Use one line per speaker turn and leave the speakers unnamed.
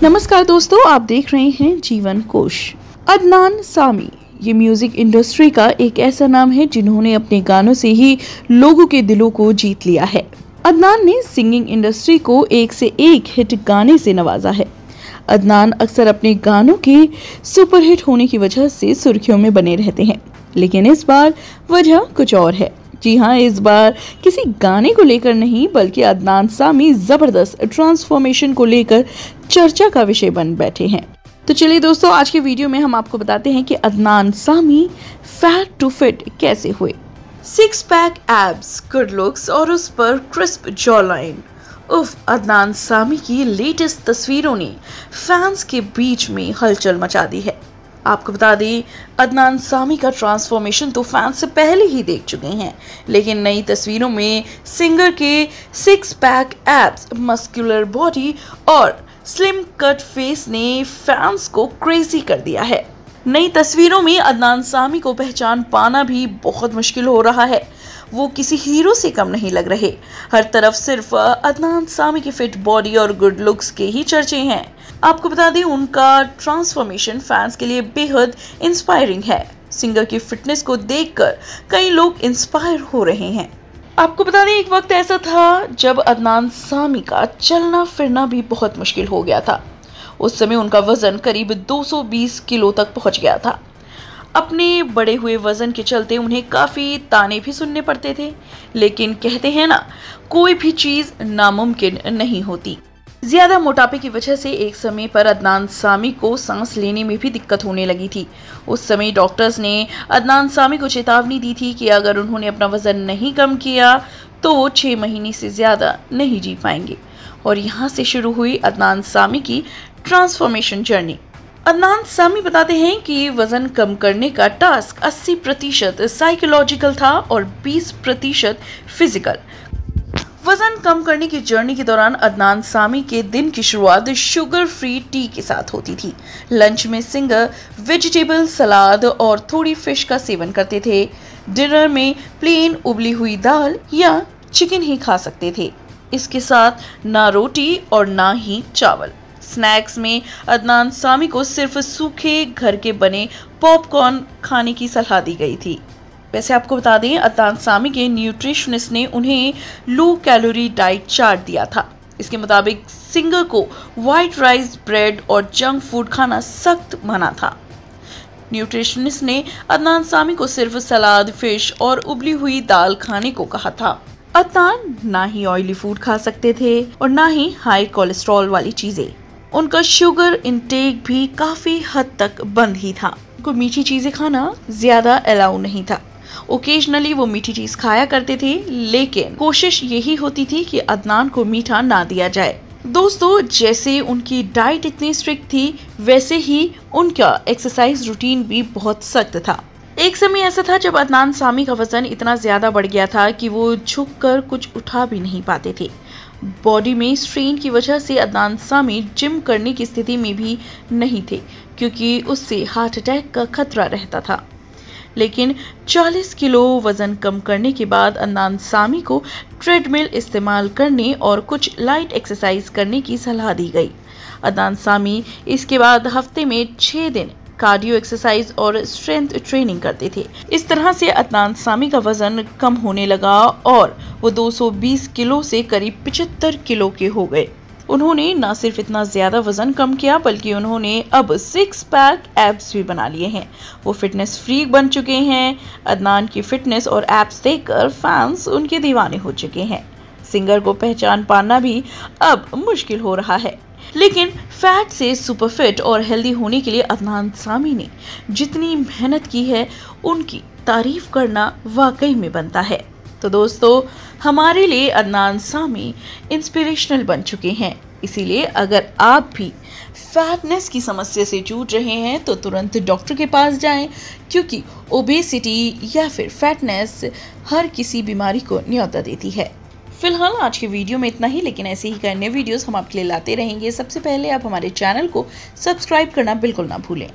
नमस्कार दोस्तों, आप देख रहे हैं जीवन कोश। अदनान सामी ये म्यूजिक इंडस्ट्री का एक ऐसा नाम है जिन्होंने अपने गानों से ही लोगों के दिलों को जीत लिया है। अदनान ने सिंगिंग इंडस्ट्री को एक से एक हिट गाने से नवाजा है। अदनान अक्सर अपने गानों के सुपरहिट होने की वजह से सुर्खियों में बने रहते हैं, लेकिन इस बार वजह कुछ और है। जी हाँ, इस बार किसी गाने को लेकर नहीं बल्कि अदनान सामी जबरदस्त ट्रांसफॉर्मेशन को लेकर चर्चा का विषय बन बैठे हैं। तो चलिए दोस्तों, आज के वीडियो में हम आपको बताते हैं कि Adnan Sami fat to fit कैसे हुए। 6 पैक एब्स, गुड लुक्स और उस पर क्रिस्प जॉ लाइन। उफ, अदनान सामी की लेटेस्ट तस्वीरों ने फैंस के बीच में हलचल मचा दी है। आपको बता दें, अदनान सामी का ट्रांसफॉर्मेशन तो फैंस से पहले ही देख चुके हैं, लेकिन नई तस्वीरों में सिंगर के 6 पैक एब्स, मस्कुलर बॉडी और स्लिम कट फेस ने फैंस को क्रेजी कर दिया है। नई तस्वीरों में अदनान सामी को पहचान पाना भी बहुत मुश्किल हो रहा है। वो किसी हीरो से कम नहीं लग रहे। हर तरफ सिर्फ अदनान सामी की फिट बॉडी और गुड लुक्स के ही चर्चे हैं। आपको बता दें, उनका ट्रांसफॉर्मेशन फैंस के लिए बेहद इंस्पायरिंग है। सिंगर की फिटनेस को देखकर कई लोग इंस्पायर हो रहे हैं। आपको बता दें, एक वक्त ऐसा था जब अदनान सामी का चलना फिरना भी बहुत मुश्किल हो गया था। उस समय उनका वजन करीब 220 किलो तक पहुंच गया था। अपने बड़े हुए वजन के चलते उन्हें काफ़ी ताने भी सुनने पड़ते थे, लेकिन कहते हैं ना, कोई भी चीज़ नामुमकिन नहीं होती। ज़्यादा मोटापे की वजह से एक समय पर अदनान सामी को सांस लेने में भी दिक्कत होने लगी थी। उस समय डॉक्टर्स ने अदनान सामी को चेतावनी दी थी कि अगर उन्होंने अपना वजन नहीं कम किया तो वो 6 महीने से ज़्यादा नहीं जी पाएंगे। और यहाँ से शुरू हुई अदनान सामी की ट्रांसफॉर्मेशन जर्नी। अदनान सामी बताते हैं कि वजन कम करने का टास्क 80% साइकोलॉजिकल था और 20% फिजिकल। वजन कम करने की जर्नी के दौरान अदनान सामी के दिन की शुरुआत शुगर फ्री टी के साथ होती थी। लंच में सिंगर वेजिटेबल सलाद और थोड़ी फिश का सेवन करते थे। डिनर में प्लेन उबली हुई दाल या चिकन ही खा सकते थे। इसके साथ ना रोटी और ना ही चावल। स्नैक्स में अदनान सामी को सिर्फ सूखे घर के बने पॉपकॉर्न खाने की सलाह दी गई थी। वैसे आपको बता दें, अदनान सामी के न्यूट्रिशनिस्ट ने उन्हें लो कैलोरी डाइट चार्ट दिया था। इसके मुताबिक सिंगर को व्हाइट राइस, ब्रेड और जंक फूड खाना सख्त मना था। न्यूट्रिशनिस्ट ने अदनान सामी को सिर्फ सलाद, फिश और उबली हुई दाल खाने को कहा था। अदनान ना ही ऑयली फूड खा सकते थे और ना ही हाई कोलेस्ट्रॉल वाली चीजें। उनका शुगर इंटेक भी काफी हद तक बंद ही था। उनको मीठी चीजें खाना ज्यादा अलाउ नहीं था। ओकेजनली वो मीठी चीज खाया करते थे, लेकिन कोशिश यही होती थी कि अदनान को मीठा ना दिया जाए। दोस्तों, जैसे उनकी डाइट इतनी स्ट्रिक्ट थी, वैसे ही उनका एक्सरसाइज रूटीन भी बहुत सख्त था। एक समय ऐसा था जब अदनान सामी का वजन इतना ज्यादा बढ़ गया था कि वो झुककर कुछ उठा भी नहीं पाते थे। बॉडी में स्ट्रेन की वजह से अदनान सामी जिम करने की स्थिति में भी नहीं थे, क्योंकि उससे हार्ट अटैक का खतरा रहता था। लेकिन 40 किलो वजन कम करने के बाद अदनान सामी को ट्रेडमिल इस्तेमाल करने और कुछ लाइट एक्सरसाइज करने की सलाह दी गई। अदनान सामी इसके बाद हफ्ते में 6 दिन कार्डियो एक्सरसाइज और स्ट्रेंथ ट्रेनिंग करते थे। इस तरह से अदनान सामी का वजन कम होने लगा और वो 220 किलो से करीब 75 किलो के हो गए। उन्होंने न सिर्फ इतना ज्यादा वजन कम किया, बल्कि उन्होंने अब 6 पैक एब्स भी बना लिए हैं। वो फिटनेस फ्रीक बन चुके हैं। अदनान की फिटनेस और एब्स देखकर फैंस उनके दीवाने हो चुके हैं। सिंगर को पहचान पाना भी अब मुश्किल हो रहा है, लेकिन फैट से सुपर फिट और हेल्दी होने के लिए अदनान सामी ने जितनी मेहनत की है, उनकी तारीफ करना वाकई में बनता है। तो दोस्तों, हमारे लिए अदनान सामी इंस्पिरेशनल बन चुके हैं। इसीलिए अगर आप भी फैटनेस की समस्या से जूझ रहे हैं तो तुरंत डॉक्टर के पास जाएं, क्योंकि ओबेसिटी या फिर फैटनेस हर किसी बीमारी को न्योता देती है। फिलहाल आज की वीडियो में इतना ही, लेकिन ऐसे ही अन्य वीडियोस हम आपके लिए लाते रहेंगे। सबसे पहले आप हमारे चैनल को सब्सक्राइब करना बिल्कुल ना भूलें।